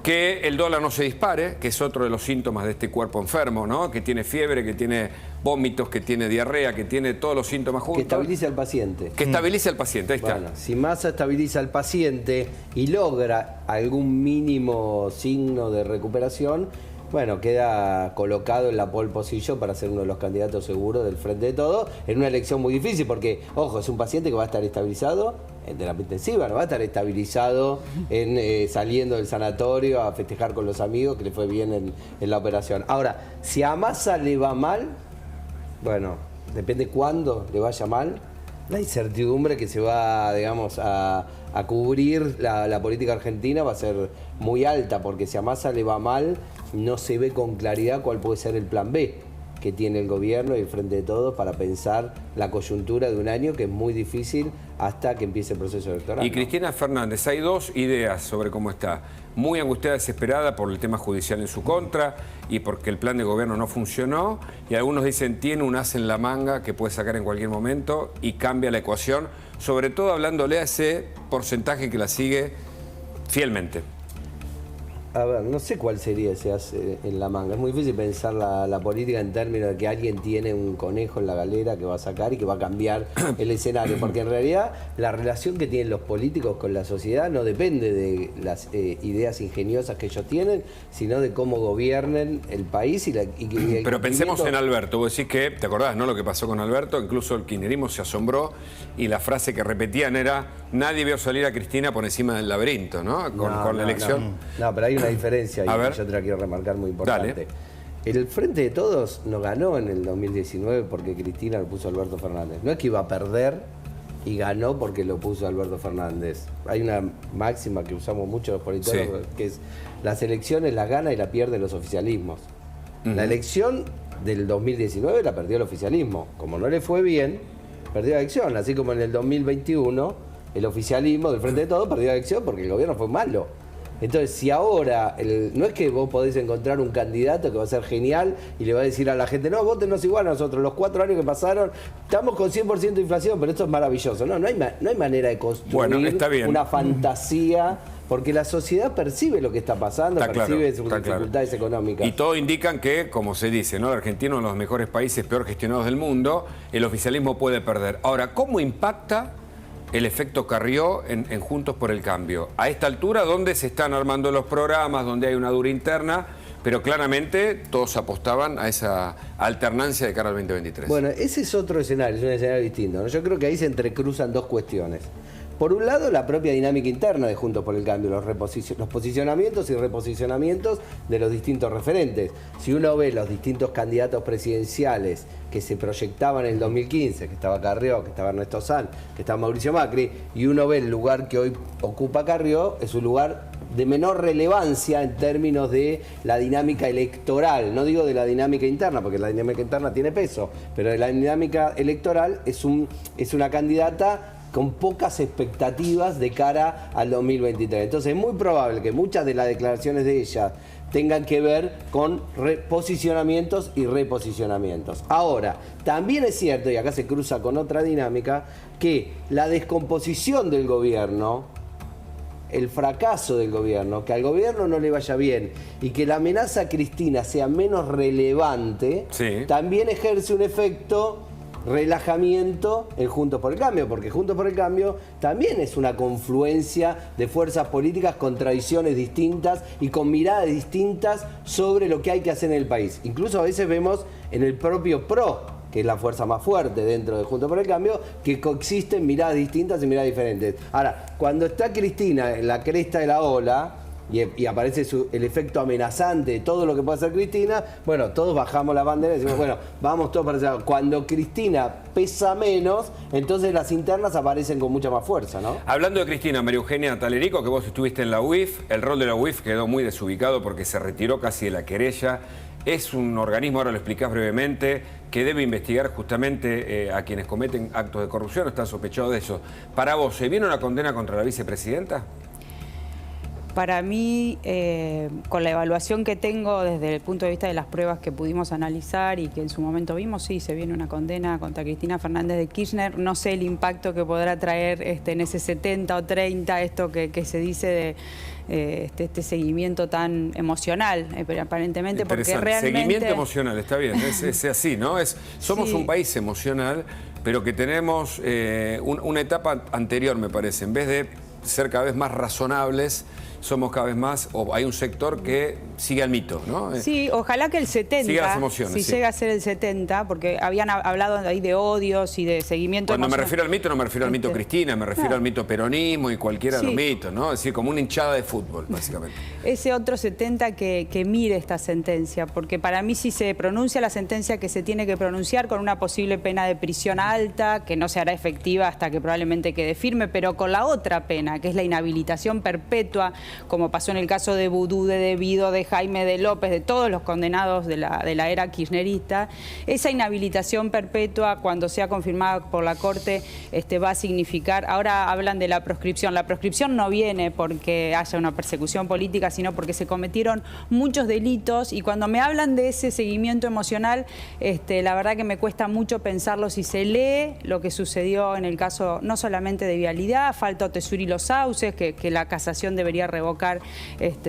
que el dólar no se dispare, que es otro de los síntomas de este cuerpo enfermo, ¿no? Que tiene fiebre, que tiene vómitos, que tiene diarrea, que tiene todos los síntomas juntos. Que estabilice al paciente. Que estabilice al paciente, ahí está. Bueno, si Massa estabiliza al paciente y logra algún mínimo signo de recuperación, bueno, queda colocado en la pole position para ser uno de los candidatos seguros del Frente de Todos en una elección muy difícil, porque, ojo, es un paciente que va a estar estabilizado en terapia intensiva, no va a estar estabilizado en saliendo del sanatorio a festejar con los amigos que le fue bien en la operación. Ahora, si a Massa le va mal, bueno, depende cuándo le vaya mal, la incertidumbre que se va, digamos, a cubrir la política argentina va a ser muy alta, porque si a Massa le va mal, no se ve con claridad cuál puede ser el plan B que tiene el gobierno y el Frente de Todos para pensar la coyuntura de un año que es muy difícil hasta que empiece el proceso electoral. Y Cristina Fernández, hay dos ideas sobre cómo está. Muy angustiada, desesperada por el tema judicial en su contra y porque el plan de gobierno no funcionó. Y algunos dicen, tiene un as en la manga que puede sacar en cualquier momento y cambia la ecuación, sobre todo hablándole a ese porcentaje que la sigue fielmente. A ver, no sé cuál sería ese as en la manga. Es muy difícil pensar la política en términos de que alguien tiene un conejo en la galera que va a sacar y que va a cambiar el escenario. Porque en realidad la relación que tienen los políticos con la sociedad no depende de las ideas ingeniosas que ellos tienen, sino de cómo gobiernen el país y el Pero pensemos en Alberto. Vos decís que, ¿te acordás, no, lo que pasó con Alberto? Incluso el kirchnerismo se asombró y la frase que repetían era, nadie vio salir a Cristina por encima del laberinto, ¿no? Con la elección. No, pero hay una diferencia y yo te la quiero remarcar muy importante. Dale. El Frente de Todos no ganó en el 2019 porque Cristina lo puso a Alberto Fernández. No es que iba a perder y ganó porque lo puso Alberto Fernández. Hay una máxima que usamos mucho los politólogos, que es las elecciones las gana y la pierden los oficialismos. La elección del 2019 la perdió el oficialismo. Como no le fue bien, perdió la elección. Así como en el 2021 el oficialismo del Frente de Todos perdió la elección porque el gobierno fue malo. Entonces, si ahora, no es que vos podés encontrar un candidato que va a ser genial y le va a decir a la gente, no, votenos igual a nosotros, los 4 años que pasaron, estamos con 100% de inflación, pero esto es maravilloso. No hay manera de construir una fantasía, porque la sociedad percibe lo que está pasando, percibe sus dificultades económicas. Y todo indican que, como se dice, ¿no? La Argentina, uno de los mejores países peor gestionados del mundo, el oficialismo puede perder. Ahora, ¿cómo impacta el efecto Carrió en Juntos por el Cambio? A esta altura, donde se están armando los programas, donde hay una dura interna, pero claramente todos apostaban a esa alternancia de cara al 2023. Bueno, ese es otro escenario, es un escenario distinto, ¿no? Yo creo que ahí se entrecruzan dos cuestiones. Por un lado, la propia dinámica interna de Juntos por el Cambio, los posicionamientos y reposicionamientos de los distintos referentes. Si uno ve los distintos candidatos presidenciales que se proyectaban en el 2015, que estaba Carrió, que estaba Ernesto Sanz, que estaba Mauricio Macri, y uno ve el lugar que hoy ocupa Carrió, es un lugar de menor relevancia en términos de la dinámica electoral. No digo de la dinámica interna, porque la dinámica interna tiene peso, pero de la dinámica electoral es una candidata con pocas expectativas de cara al 2023. Entonces es muy probable que muchas de las declaraciones de ella tengan que ver con posicionamientos y reposicionamientos. Ahora, también es cierto, y acá se cruza con otra dinámica, que la descomposición del gobierno, el fracaso del gobierno, que al gobierno no le vaya bien y que la amenaza a Cristina sea menos relevante, también ejerce un efecto relajamiento en Juntos por el Cambio, porque Juntos por el Cambio también es una confluencia de fuerzas políticas con tradiciones distintas y con miradas distintas sobre lo que hay que hacer en el país. Incluso a veces vemos en el propio PRO, que es la fuerza más fuerte dentro de Juntos por el Cambio, que coexisten miradas distintas y miradas diferentes. Ahora, cuando está Cristina en la cresta de la ola y aparece el efecto amenazante de todo lo que puede hacer Cristina, bueno, todos bajamos la bandera y decimos, bueno, vamos todos para ese lado. Cuando Cristina pesa menos, entonces las internas aparecen con mucha más fuerza, ¿no? Hablando de Cristina, María Eugenia Talerico, que vos estuviste en la UIF, el rol de la UIF quedó muy desubicado porque se retiró casi de la querella. Es un organismo, ahora lo explicás brevemente, que debe investigar justamente a quienes cometen actos de corrupción o están sospechados de eso. Para vos, ¿se viene una condena contra la vicepresidenta? Para mí, con la evaluación que tengo desde el punto de vista de las pruebas que pudimos analizar y que en su momento vimos, sí, se viene una condena contra Cristina Fernández de Kirchner. No sé el impacto que podrá traer en ese 70 o 30, esto que se dice de este seguimiento tan emocional, pero aparentemente, porque realmente... Seguimiento emocional, está bien, es así, ¿no? Somos un país emocional, pero que tenemos una etapa anterior, me parece. En vez de ser cada vez más razonables, somos cada vez más, o hay un sector que sigue al mito, ¿no? Sí, ojalá que el 70, sigue las emociones, si llega a ser el 70, porque habían hablado ahí de odios y de seguimiento Cuando emocional. me refiero al mito, no me refiero al mito Cristina, me refiero al mito peronismo y cualquiera de los mitos, ¿no? Es decir, como una hinchada de fútbol, básicamente. Ese otro 70 que mire esta sentencia, porque para mí si se pronuncia la sentencia que se tiene que pronunciar con una posible pena de prisión alta, que no se hará efectiva hasta que probablemente quede firme, pero con la otra pena, que es la inhabilitación perpetua, como pasó en el caso de Vudú, de Devido, de Jaime de López, de todos los condenados de la era kirchnerista, esa inhabilitación perpetua, cuando sea confirmada por la Corte, va a significar, ahora hablan de la proscripción no viene porque haya una persecución política, sino porque se cometieron muchos delitos, y cuando me hablan de ese seguimiento emocional, la verdad que me cuesta mucho pensarlo si se lee lo que sucedió en el caso no solamente de Vialidad, Falto Tesuri y Los Sauces, que la casación debería revocar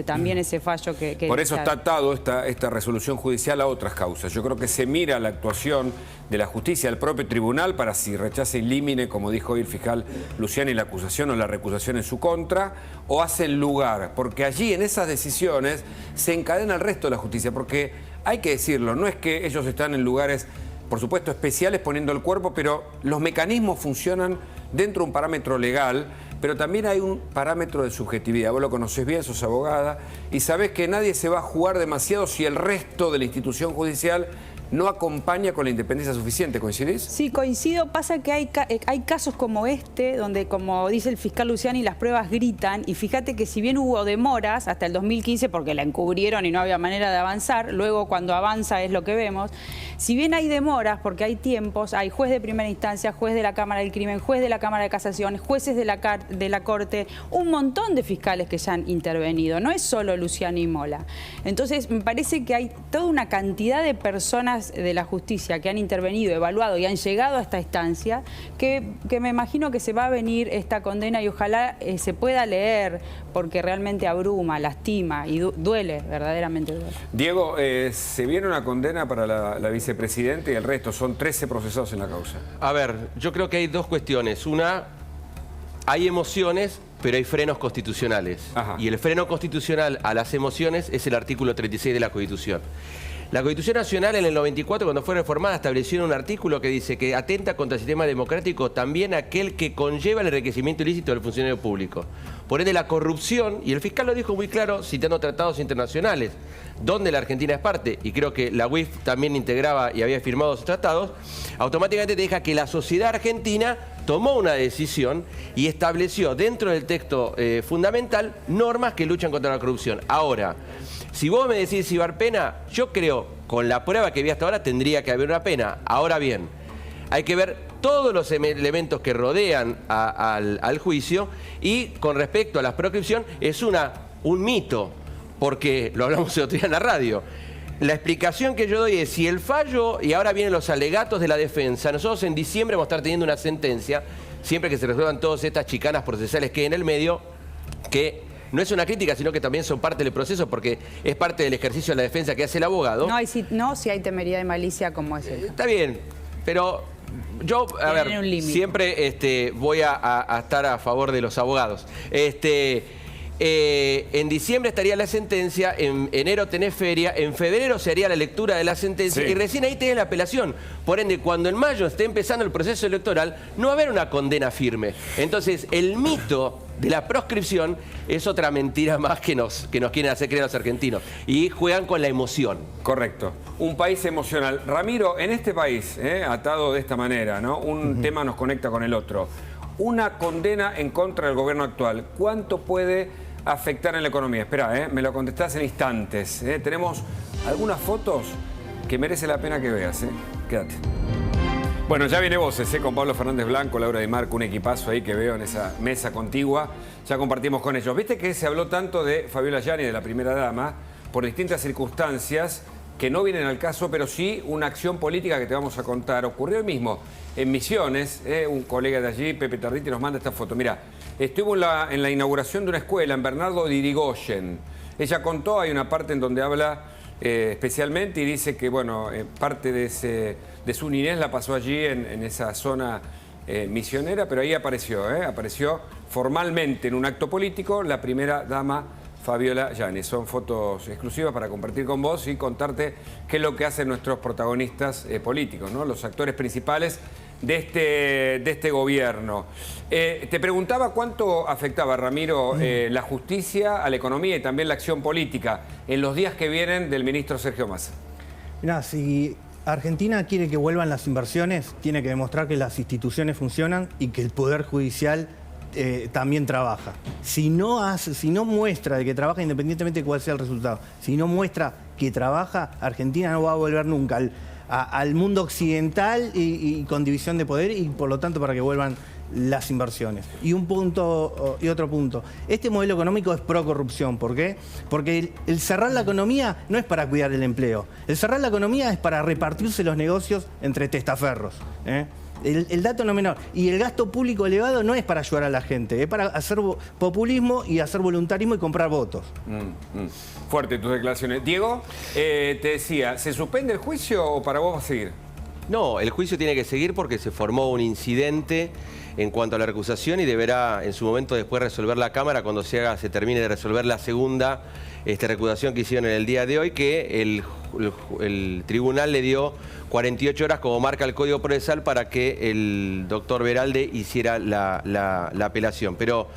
también ese fallo que por eso está atado esta resolución judicial a otras causas. Yo creo que se mira la actuación de la justicia, del propio tribunal, para si rechaza in limine, como dijo hoy el fiscal Luciani, la acusación o la recusación en su contra, o hace el lugar, porque allí en esas decisiones se encadena el resto de la justicia, porque hay que decirlo, no es que ellos están en lugares, por supuesto, especiales poniendo el cuerpo, pero los mecanismos funcionan dentro de un parámetro legal, pero también hay un parámetro de subjetividad. Vos lo conocés bien, sos abogada, y sabés que nadie se va a jugar demasiado si el resto de la institución judicial no acompaña con la independencia suficiente. ¿Coincidís? Sí, coincido. Pasa que hay casos como donde, como dice el fiscal Luciani, las pruebas gritan, y fíjate que si bien hubo demoras hasta el 2015 porque la encubrieron y no había manera de avanzar, luego cuando avanza es lo que vemos, si bien hay demoras porque hay tiempos, hay juez de primera instancia, juez de la Cámara del Crimen, juez de la Cámara de Casación, jueces de la Corte, un montón de fiscales que ya han intervenido, no es solo Luciani y Mola. Entonces me parece que hay toda una cantidad de personas de la justicia que han intervenido, evaluado y han llegado a esta instancia, que me imagino que se va a venir esta condena, y ojalá se pueda leer, porque realmente abruma, lastima y duele, verdaderamente duele. Diego, se viene una condena para la vicepresidenta y el resto, son 13 procesados en la causa. A ver, yo creo que hay dos cuestiones. Una, hay emociones pero hay frenos constitucionales. Ajá. Y el freno constitucional a las emociones es el artículo 36 de la Constitución. La Constitución Nacional en el 94, cuando fue reformada, estableció un artículo que dice que atenta contra el sistema democrático también aquel que conlleva el enriquecimiento ilícito del funcionario público. Por ende, la corrupción, y el fiscal lo dijo muy claro citando tratados internacionales, donde la Argentina es parte, y creo que la UIF también integraba y había firmado esos tratados, automáticamente te deja que la sociedad argentina tomó una decisión y estableció dentro del texto fundamental normas que luchan contra la corrupción. Ahora, si vos me decís si va a haber pena, yo creo, con la prueba que vi hasta ahora, tendría que haber una pena. Ahora bien, hay que ver todos los elementos que rodean al juicio, y con respecto a la proscripción es un mito, porque lo hablamos el otro día en la radio. La explicación que yo doy es, si el fallo, y ahora vienen los alegatos de la defensa, nosotros en diciembre vamos a estar teniendo una sentencia, siempre que se resuelvan todas estas chicanas procesales que hay en el medio, que no es una crítica, sino que también son parte del proceso, porque es parte del ejercicio de la defensa que hace el abogado. Si hay temeridad y malicia como es el caso. Está bien, pero yo, a ver, siempre voy a estar a favor de los abogados. En diciembre estaría la sentencia, en enero tenés feria, en febrero se haría la lectura de la sentencia, y recién ahí tenés la apelación. Por ende, cuando en mayo esté empezando el proceso electoral, no va a haber una condena firme. Entonces, el mito de la proscripción es otra mentira más que nos quieren hacer creer los argentinos. Y juegan con la emoción. Correcto. Un país emocional. Ramiro, en este país, atado de esta manera, ¿no? Un tema nos conecta con el otro. Una condena en contra del gobierno actual, ¿cuánto puede afectar en la economía? Espera, me lo contestás en instantes. Tenemos algunas fotos que merece la pena que veas. Quédate. Bueno, ya viene Voces, con Pablo Fernández Blanco, Laura Di Marco, un equipazo ahí que veo en esa mesa contigua. Ya compartimos con ellos. ¿Viste que se habló tanto de Fabiola Yáñez, de la primera dama, por distintas circunstancias que no vienen al caso, pero sí una acción política que te vamos a contar? Ocurrió hoy mismo en Misiones, un colega de allí, Pepe Tarditi, nos manda esta foto. Mira, estuvo en la inauguración de una escuela en Bernardo de Irigoyen. Ella contó, hay una parte en donde habla especialmente y dice que, bueno, parte de su niñez la pasó allí en esa zona misionera, pero ahí apareció formalmente en un acto político la primera dama Fabiola Yáñez. Son fotos exclusivas para compartir con vos y contarte qué es lo que hacen nuestros protagonistas políticos, ¿no? Los actores principales de este gobierno. Te preguntaba cuánto afectaba, Ramiro, la justicia a la economía y también la acción política en los días que vienen del ministro Sergio Massa. Mirá, si Argentina quiere que vuelvan las inversiones, tiene que demostrar que las instituciones funcionan y que el Poder Judicial también trabaja. Si no muestra de que trabaja, independientemente de cuál sea el resultado, si no muestra que trabaja, Argentina no va a volver nunca al mundo occidental y con división de poder, y por lo tanto para que vuelvan las inversiones. Y otro punto. Este modelo económico es pro corrupción. ¿Por qué? Porque el cerrar la economía no es para cuidar el empleo. El cerrar la economía es para repartirse los negocios entre testaferros. El dato no menor. Y el gasto público elevado no es para ayudar a la gente, es para hacer populismo y hacer voluntarismo y comprar votos. Fuerte tus declaraciones. Diego, te decía, ¿se suspende el juicio o para vos va a seguir? No, el juicio tiene que seguir porque se formó un incidente en cuanto a la recusación y deberá en su momento después resolver la Cámara cuando se termine de resolver la segunda recusación que hicieron en el día de hoy, que el tribunal le dio 48 horas, como marca el Código Procesal, para que el doctor Beralde hiciera la apelación. Pero,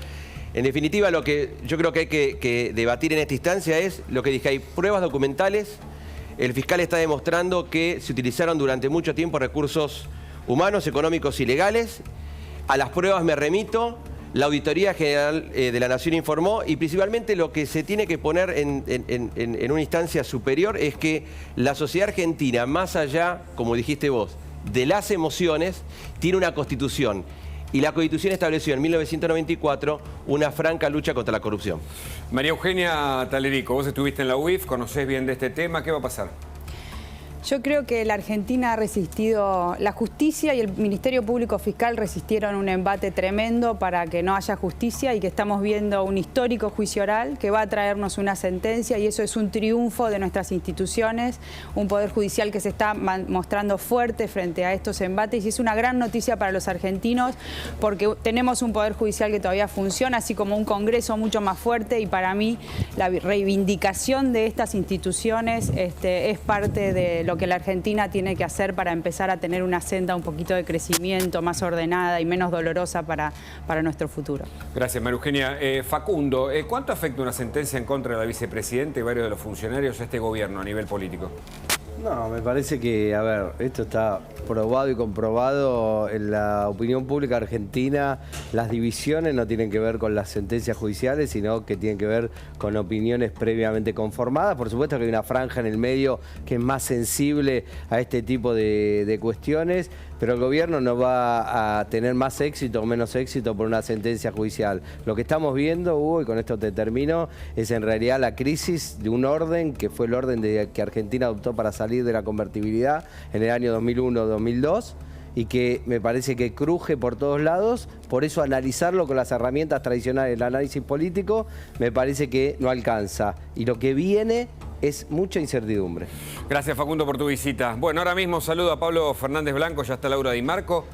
en definitiva, lo que yo creo que hay que debatir en esta instancia es lo que dije, hay pruebas documentales. El fiscal está demostrando que se utilizaron durante mucho tiempo recursos humanos, económicos y legales. A las pruebas me remito. La Auditoría General de la Nación informó, y principalmente lo que se tiene que poner en una instancia superior es que la sociedad argentina, más allá, como dijiste vos, de las emociones, tiene una constitución. Y la Constitución estableció en 1994 una franca lucha contra la corrupción. María Eugenia Talerico, vos estuviste en la UIF, conocés bien de este tema, ¿qué va a pasar? Yo creo que la Argentina ha resistido, la justicia y el Ministerio Público Fiscal resistieron un embate tremendo para que no haya justicia y que estamos viendo un histórico juicio oral que va a traernos una sentencia y eso es un triunfo de nuestras instituciones, un poder judicial que se está mostrando fuerte frente a estos embates y es una gran noticia para los argentinos porque tenemos un poder judicial que todavía funciona, así como un Congreso mucho más fuerte y para mí la reivindicación de estas instituciones es parte de lo que la Argentina tiene que hacer para empezar a tener una senda un poquito de crecimiento más ordenada y menos dolorosa para nuestro futuro. Gracias, María Eugenia. Facundo, ¿cuánto afecta una sentencia en contra de la vicepresidenta y varios de los funcionarios a este gobierno a nivel político? No, me parece que, a ver, esto está probado y comprobado en la opinión pública argentina. Las divisiones no tienen que ver con las sentencias judiciales, sino que tienen que ver con opiniones previamente conformadas. Por supuesto que hay una franja en el medio que es más sensible a este tipo de cuestiones, pero el gobierno no va a tener más éxito o menos éxito por una sentencia judicial. Lo que estamos viendo, Hugo, y con esto te termino, es en realidad la crisis de un orden que fue el orden que Argentina adoptó para salir de la convertibilidad en el año 2001-2002 y que me parece que cruje por todos lados. Por eso analizarlo con las herramientas tradicionales del análisis político me parece que no alcanza. Y lo que viene es mucha incertidumbre. Gracias, Facundo, por tu visita. Bueno, ahora mismo saludo a Pablo Fernández Blanco, ya está Laura Di Marco.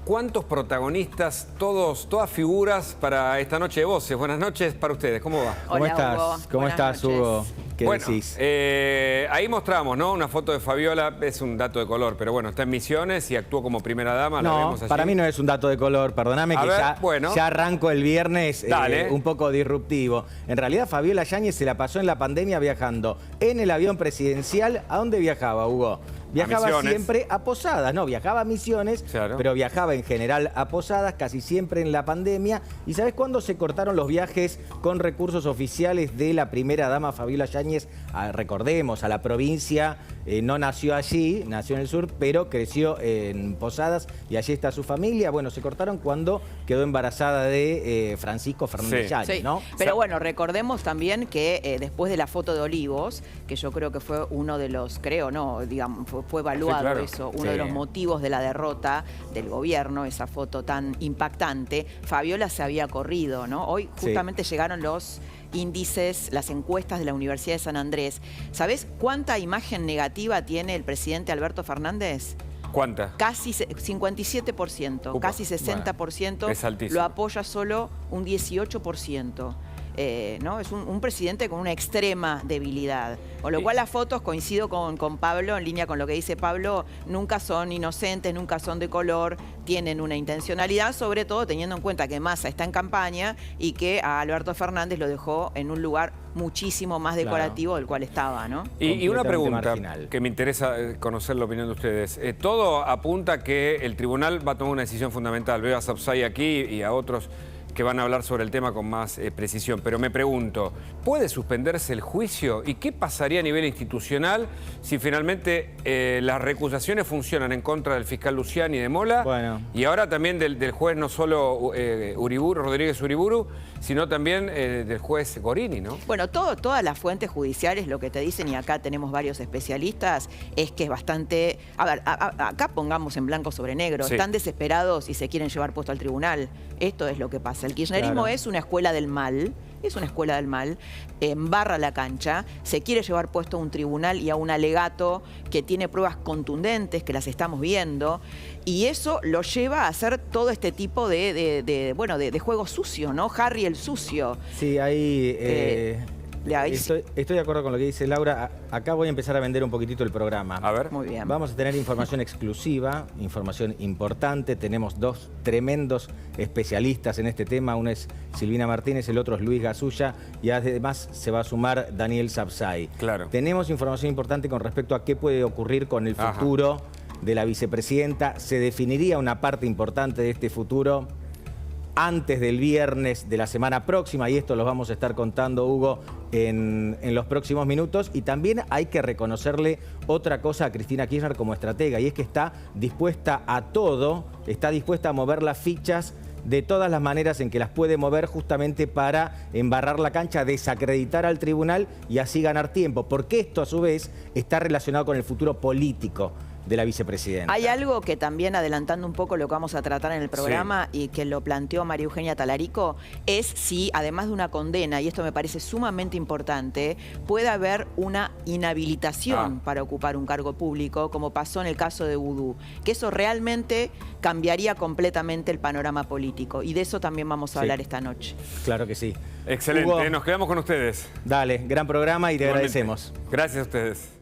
¿Cuántos protagonistas, todas figuras para esta noche de voces? Buenas noches para ustedes, ¿cómo va? ¿Cómo estás? Hugo. ¿Cómo estás, Hugo? ¿Qué bueno, decís? Ahí mostramos, ¿no? Una foto de Fabiola, es un dato de color, pero bueno, está en Misiones y actuó como primera dama. La No, vemos allí. para mí no es un dato de color, perdóname A que ver, ya, bueno. ya arranco el viernes un poco disruptivo. En realidad Fabiola Yáñez se la pasó en la pandemia viajando en el avión presidencial. ¿A dónde viajaba, Hugo? Viajaba siempre a Posadas, no, viajaba a Misiones, claro, pero viajaba en general a Posadas, casi siempre en la pandemia. ¿Y sabes cuándo se cortaron los viajes con recursos oficiales de la primera dama Fabiola Yáñez? Recordemos, a la provincia, no nació allí, nació en el sur, pero creció en Posadas y allí está su familia. Bueno, se cortaron cuando quedó embarazada de Francisco Fernández Yáñez, ¿no? Pero bueno, recordemos también que después de la foto de Olivos, que yo creo que fue uno de los, digamos, fue evaluado eso, uno de los motivos de la derrota del gobierno, esa foto tan impactante, Fabiola se había corrido, ¿no? Hoy justamente llegaron los índices, las encuestas de la Universidad de San Andrés. ¿Sabés cuánta imagen negativa tiene el presidente Alberto Fernández? ¿Cuánta? Casi 57%, casi 60%. Bueno, es altísimo. Lo apoya solo un 18%. ¿No? Es un presidente con una extrema debilidad. Con lo cual las fotos, coincido con Pablo, en línea con lo que dice Pablo, nunca son inocentes, nunca son de color, tienen una intencionalidad, sobre todo teniendo en cuenta que Massa está en campaña y que a Alberto Fernández lo dejó en un lugar muchísimo más decorativo del cual estaba, ¿no? Y una pregunta que me interesa conocer la opinión de ustedes. Todo apunta que el tribunal va a tomar una decisión fundamental. Veo a Sapsay aquí y a otros que van a hablar sobre el tema con más precisión. Pero me pregunto, ¿puede suspenderse el juicio? ¿Y qué pasaría a nivel institucional si finalmente las recusaciones funcionan en contra del fiscal Luciani de Mola? Bueno. Y ahora también del juez no solo Rodríguez Uriburu, sino también del juez Gorini, ¿no? Bueno, todas las fuentes judiciales lo que te dicen, y acá tenemos varios especialistas, es que es bastante... A ver, acá pongamos en blanco sobre negro. Están desesperados y se quieren llevar puesto al tribunal. Esto es lo que pasa. El kirchnerismo es una escuela del mal, embarra la cancha, se quiere llevar puesto a un tribunal y a un alegato que tiene pruebas contundentes, que las estamos viendo, y eso lo lleva a hacer todo este tipo de juego sucio, ¿no? Harry el sucio. Sí, ahí... Estoy de acuerdo con lo que dice Laura. Acá voy a empezar a vender un poquitito el programa. A ver. Muy bien. Vamos a tener información exclusiva, información importante. Tenemos dos tremendos especialistas en este tema. Uno es Silvina Martínez, el otro es Luis Gasulla y además se va a sumar Daniel Sapsay. Claro. Tenemos información importante con respecto a qué puede ocurrir con el futuro de la vicepresidenta. Se definiría una parte importante de este futuro antes del viernes de la semana próxima, y esto lo vamos a estar contando, Hugo, en los próximos minutos. Y también hay que reconocerle otra cosa a Cristina Kirchner como estratega, y es que está dispuesta a todo, está dispuesta a mover las fichas de todas las maneras en que las puede mover justamente para embarrar la cancha, desacreditar al tribunal y así ganar tiempo, porque esto a su vez está relacionado con el futuro político de la vicepresidenta. Hay algo que también, adelantando un poco lo que vamos a tratar en el programa, y que lo planteó María Eugenia Talarico, es si, además de una condena, y esto me parece sumamente importante, puede haber una inhabilitación para ocupar un cargo público, como pasó en el caso de Vudú, que eso realmente cambiaría completamente el panorama político, y de eso también vamos a hablar esta noche. Claro que sí. Excelente, Hugo, nos quedamos con ustedes. Dale, gran programa y te Igualmente. agradecemos. Gracias a ustedes.